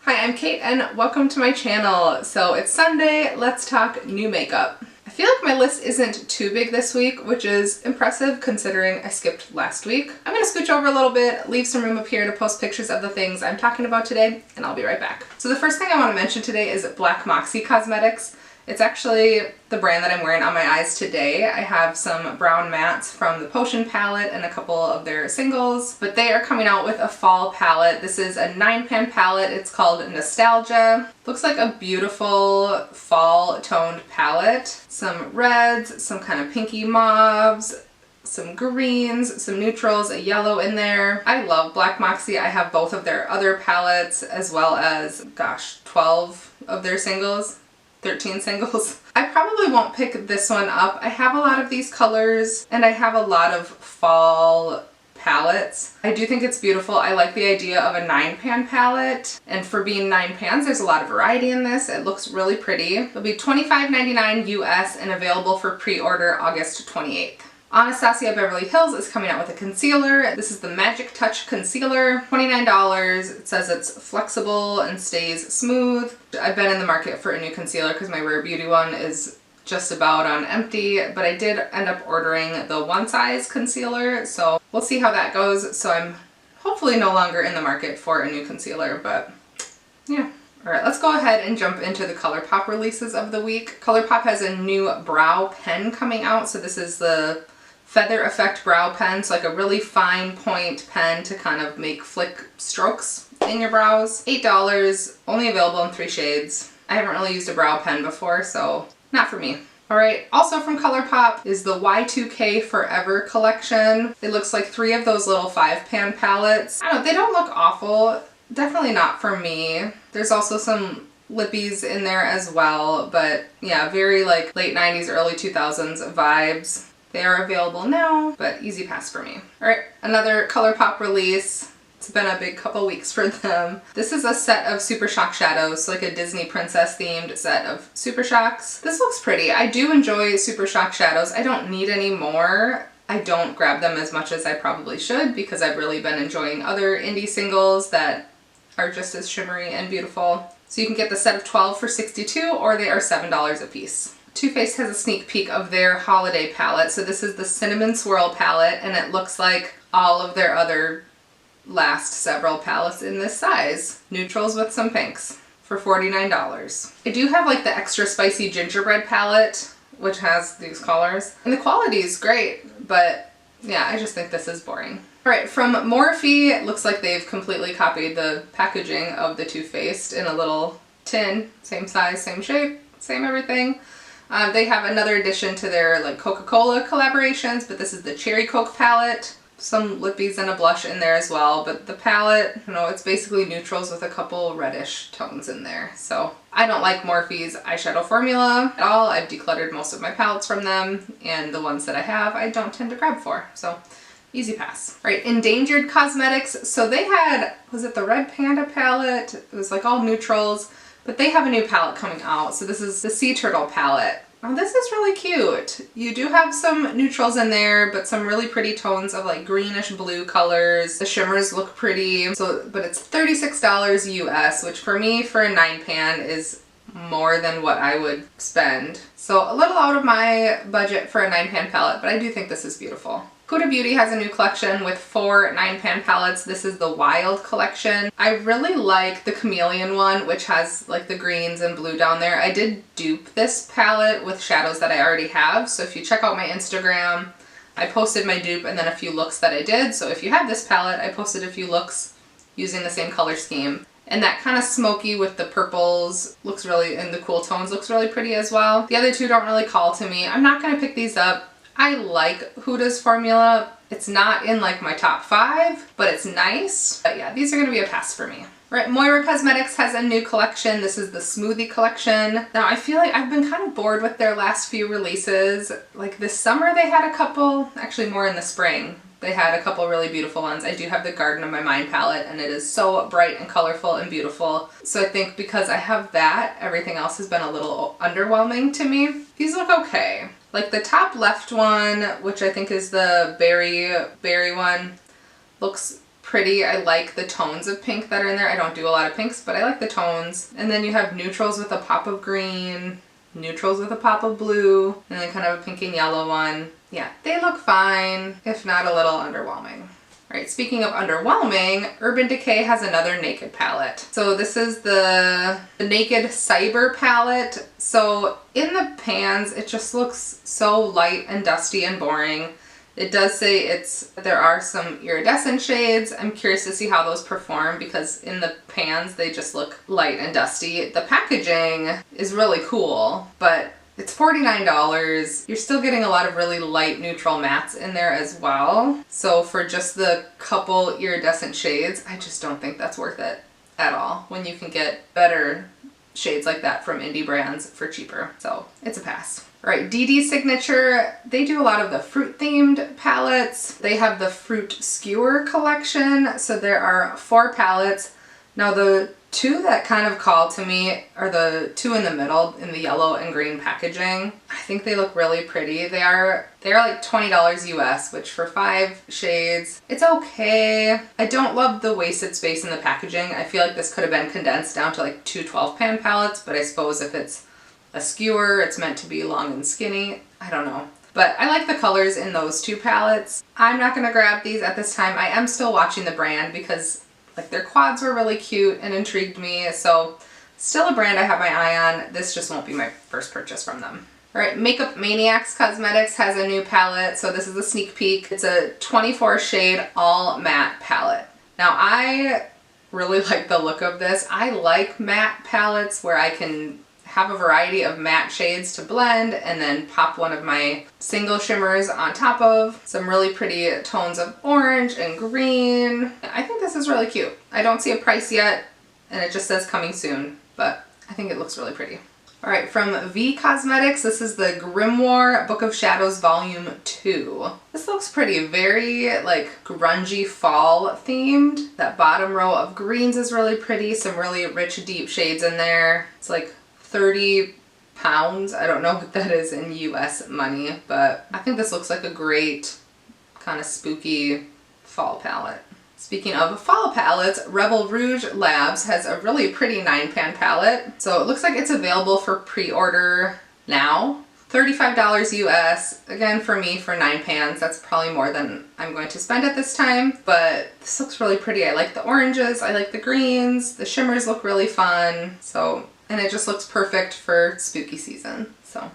Hi, I'm Kate and welcome to my channel. So it's Sunday, let's talk new makeup. I feel like my list isn't too big this week, which is impressive considering I skipped last week. I'm gonna scooch over a little bit, leave some room up here to post pictures of the things I'm talking about today, and I'll be right back. So the first thing I want to mention today is Black Moxy Cosmetics. It's actually the brand that I'm wearing on my eyes today. I have some brown mattes from the Potion palette and a couple of their singles, but they are coming out with a fall palette. This is a 9-pan palette. It's called Anastasia. Looks like a beautiful fall toned palette. Some reds, some kind of pinky mauves, some greens, some neutrals, a yellow in there. I love Black Moxy. I have both of their other palettes as well as, gosh, 12 of their singles. 13 singles. I probably won't pick this one up. I have a lot of these colors and I have a lot of fall palettes. I do think it's beautiful. I like the idea of a 9-pan palette, and for being 9 pans there's a lot of variety in this. It looks really pretty. It'll be $25.99 US and available for pre-order August 28th. Anastasia Beverly Hills is coming out with a concealer. This is the Magic Touch Concealer, $29. It says it's flexible and stays smooth. I've been in the market for a new concealer because my Rare Beauty one is just about on empty, but I did end up ordering the one size concealer, so we'll see how that goes. So I'm hopefully no longer in the market for a new concealer, but yeah. Alright, let's go ahead and jump into the Colourpop releases of the week. Colourpop has a new brow pen coming out, so this is the Feather Effect Brow Pen, so like a really fine point pen to kind of make flick strokes in your brows. $8, only available in 3 shades. I haven't really used a brow pen before, so not for me. Alright, also from Colourpop is the Y2k Forever Collection. It looks like 3 of those little 5-pan palettes. I don't know, they don't look awful. Definitely not for me. There's also some lippies in there as well, but yeah, very like late 90s, early 2000s vibes. They are available now, but easy pass for me. Alright, another Colourpop release. It's been a big couple weeks for them. This is a set of Super Shock shadows, so like a Disney princess themed set of Super Shocks. This looks pretty. I do enjoy Super Shock shadows. I don't need any more. I don't grab them as much as I probably should because I've really been enjoying other indie singles that are just as shimmery and beautiful. So you can get the set of 12 for $62, or they are $7 a piece. Too Faced has a sneak peek of their holiday palette. So this is the Cinnamon Swirl palette, and it looks like all of their other last several palettes in this size. Neutrals with some pinks for $49. I do have like the extra spicy gingerbread palette, which has these colors, and the quality is great, but yeah, I just think this is boring. Alright, from Morphe, it looks like they've completely copied the packaging of the Too Faced in a little tin. Same size, same shape, same everything. They have another addition to their like Coca-Cola collaborations, but this is the Cherry Coke palette. Some lippies and a blush in there as well, but the palette, you know, it's basically neutrals with a couple reddish tones in there. So I don't like Morphe's eyeshadow formula at all. I've decluttered most of my palettes from them, and the ones that I have I don't tend to grab for. So easy pass. Right, Endangered Cosmetics. So they had, was it the Red Panda palette? It was like all neutrals, but they have a new palette coming out. So this is the Sea Turtle palette. Oh, this is really cute. You do have some neutrals in there, but some really pretty tones of like greenish blue colors. The shimmers look pretty. So, but it's $36 US, which for me, for a 9-pan is more than what I would spend. So a little out of my budget for a 9-pan palette, but I do think this is beautiful. Cuda Beauty has a new collection with 4 9-pan palettes. This is the Wild collection. I really like the Chameleon one, which has like the greens and blue down there. I did dupe this palette with shadows that I already have. So if you check out my Instagram, I posted my dupe and then a few looks that I did. So if you have this palette, I posted a few looks using the same color scheme. And that kind of smoky with the purples looks really, and the cool tones looks really pretty as well. The other 2 don't really call to me. I'm not going to pick these up. I like Huda's formula. It's not in like my top 5, but it's nice. But yeah, these are going to be a pass for me. Right, Moira Cosmetics has a new collection. This is the Smoothie collection. Now I feel like I've been kind of bored with their last few releases. Like this summer they had a couple, actually more in the spring. They had a couple really beautiful ones. I do have the Garden of My Mind palette, and it is so bright and colorful and beautiful. So I think because I have that, everything else has been a little underwhelming to me. These look okay. Like the top left one, which I think is the berry one, looks pretty. I like the tones of pink that are in there. I don't do a lot of pinks, but I like the tones. And then you have neutrals with a pop of green, neutrals with a pop of blue, and then kind of a pink and yellow one. Yeah, they look fine, if not a little underwhelming. Alright, speaking of underwhelming, Urban Decay has another Naked palette. So this is the Naked Cyber palette. So in the pans, it just looks so light and dusty and boring. It does say there are some iridescent shades. I'm curious to see how those perform because in the pans, they just look light and dusty. The packaging is really cool, but it's $49. You're still getting a lot of really light neutral mattes in there as well. So for just the couple iridescent shades, I just don't think that's worth it at all when you can get better shades like that from indie brands for cheaper. So it's a pass. All right, DD Signature, they do a lot of the fruit themed palettes. They have the Fruit Skewer collection. So there are 4 palettes. Now the 2 that kind of call to me are the 2 in the middle in the yellow and green packaging. I think they look really pretty. They're like $20 US, which for 5 shades, it's okay. I don't love the wasted space in the packaging. I feel like this could have been condensed down to like 2 12-pan palettes, but I suppose if it's a skewer, it's meant to be long and skinny. I don't know. But I like the colors in those 2 palettes. I'm not gonna grab these at this time. I am still watching the brand because like their quads were really cute and intrigued me, so still a brand I have my eye on. This just won't be my first purchase from them. All right, Makeup Maniacs Cosmetics has a new palette, so this is a sneak peek. It's a 24 shade all matte palette. Now I really like the look of this. I like matte palettes where I can have a variety of matte shades to blend and then pop one of my single shimmers on top of. Some really pretty tones of orange and green. I think this is really cute. I don't see a price yet and it just says coming soon, but I think it looks really pretty. All right, from V Cosmetics, this is the Grimoire Book of Shadows Volume 2. This looks pretty, very like grungy fall themed. That bottom row of greens is really pretty. Some really rich deep shades in there. It's like 30 pounds. I don't know what that is in US money, but I think this looks like a great kind of spooky fall palette. Speaking of fall palettes, Rebel Rouge Labs has a really pretty 9-pan palette. So it looks like it's available for pre-order now. $35 US. Again, for me, for 9 pans, that's probably more than I'm going to spend at this time, but this looks really pretty. I like the oranges, I like the greens, the shimmers look really fun. And it just looks perfect for spooky season. So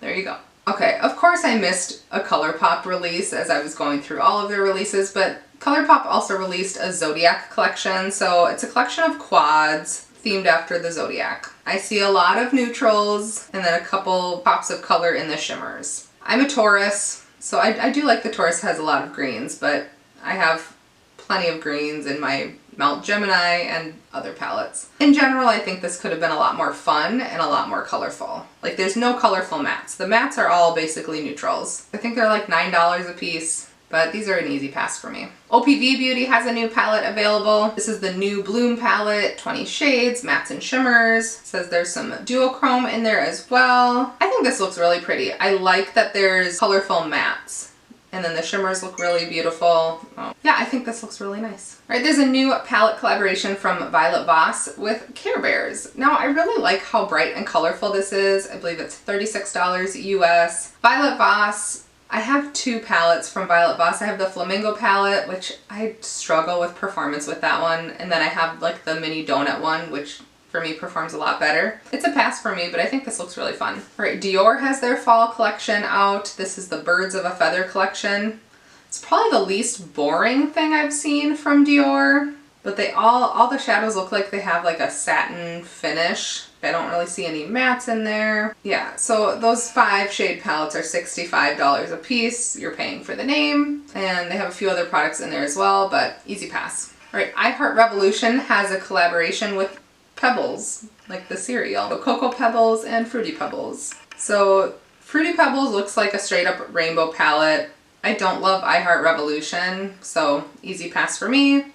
there you go. Okay, of course I missed a Colourpop release as I was going through all of their releases, but Colourpop also released a Zodiac collection. So it's a collection of quads themed after the Zodiac. I see a lot of neutrals and then a couple pops of color in the shimmers. I'm a Taurus, so I do like the Taurus has a lot of greens, but I have plenty of greens in my Melt Gemini and other palettes. In general, I think this could have been a lot more fun and a lot more colorful. Like there's no colorful mattes. The mattes are all basically neutrals. I think they're like $9 a piece, but these are an easy pass for me. OPV Beauty has a new palette available. This is the new Bloom palette, 20 shades, mattes and shimmers. It says there's some duochrome in there as well. I think this looks really pretty. I like that there's colorful mattes. And then the shimmers look really beautiful. Oh. Yeah, I think this looks really nice. All right, there's a new palette collaboration from Violet Voss with Care Bears. Now, I really like how bright and colorful this is. I believe it's $36 US. Violet Voss, I have 2 palettes from Violet Voss. I have the Flamingo palette, which I struggle with performance with that one. And then I have like the mini donut one, which for me performs a lot better. It's a pass for me, but I think this looks really fun. All right, Dior has their fall collection out. This is the Birds of a Feather collection. It's probably the least boring thing I've seen from Dior, but they all the shadows look like they have like a satin finish. I don't really see any mattes in there. Yeah, so those 5 shade palettes are $65 a piece. You're paying for the name, and they have a few other products in there as well, but easy pass. All right, I Heart Revolution has a collaboration with Pebbles, like the cereal. So Cocoa Pebbles and Fruity Pebbles. So Fruity Pebbles looks like a straight up rainbow palette. I don't love I Heart Revolution, so easy pass for me.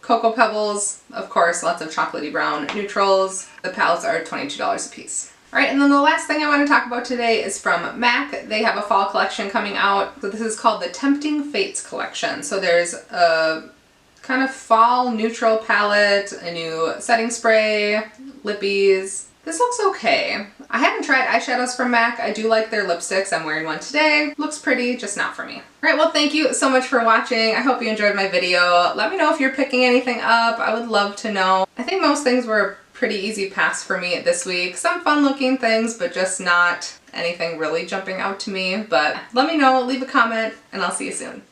Cocoa Pebbles, of course, lots of chocolatey brown neutrals. The palettes are $22 a piece. All right, and then the last thing I want to talk about today is from MAC. They have a fall collection coming out. So this is called the Tempting Fates collection. So there's a kind of fall neutral palette, a new setting spray, lippies. This looks okay. I haven't tried eyeshadows from MAC. I do like their lipsticks. I'm wearing one today. Looks pretty, just not for me. All right, well, thank you so much for watching. I hope you enjoyed my video. Let me know if you're picking anything up. I would love to know. I think most things were a pretty easy pass for me this week. Some fun looking things, but just not anything really jumping out to me. But let me know, leave a comment, and I'll see you soon.